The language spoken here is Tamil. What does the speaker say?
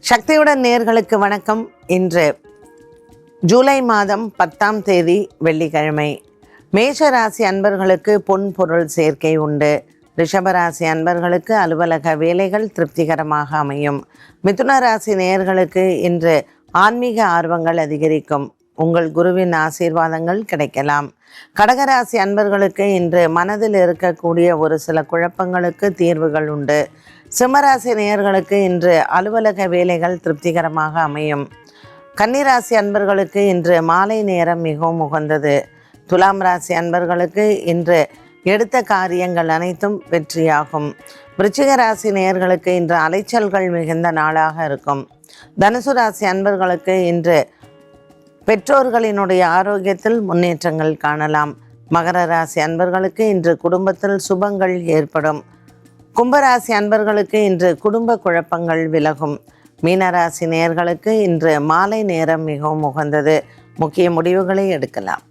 சக்தியுடன் நேயர்களுக்கு வணக்கம். இன்று ஜூலை மாதம் 10ஆம் தேதி வெள்ளிக்கிழமை. மேஷராசி அன்பர்களுக்கு பொன் பொருள் சேர்க்கை உண்டு. ரிஷபராசி அன்பர்களுக்கு அலுவலக வேலைகள் திருப்திகரமாக அமையும். மிதுன ராசி நேயர்களுக்கு இன்று ஆன்மீக ஆர்வங்கள் அதிகரிக்கும். உங்கள் குருவின் ஆசீர்வாதங்கள் கிடைக்கலாம். கடகராசி அன்பர்களுக்கு இன்று மனதில் இருக்கக்கூடிய ஒரு சில குழப்பங்களுக்கு தீர்வுகள் உண்டு. சிம்மராசி நேயர்களுக்கு இன்று அலுவலக வேலைகள் திருப்திகரமாக அமையும். கன்னிராசி அன்பர்களுக்கு இன்று மாலை நேரம் மிகவும் உகந்தது. துலாம் ராசி அன்பர்களுக்கு இன்று எடுத்த காரியங்கள் அனைத்தும் வெற்றியாகும். விருச்சிக ராசி நேயர்களுக்கு இன்று அலைச்சல்கள் மிகுந்த நாளாக இருக்கும். தனுசு ராசி அன்பர்களுக்கு இன்று பெற்றோர்களினுடைய ஆரோக்கியத்தில் முன்னேற்றங்கள் காணலாம். மகர ராசி அன்பர்களுக்கு இன்று குடும்பத்தில் சுபங்கள் ஏற்படும். கும்பராசி அன்பர்களுக்கு இன்று குடும்ப குழப்பங்கள் விலகும். மீனராசி நேயர்களுக்கு இன்று மாலை நேரம் மிகவும் உகந்தது. முக்கிய முடிவுகளை எடுக்கலாம்.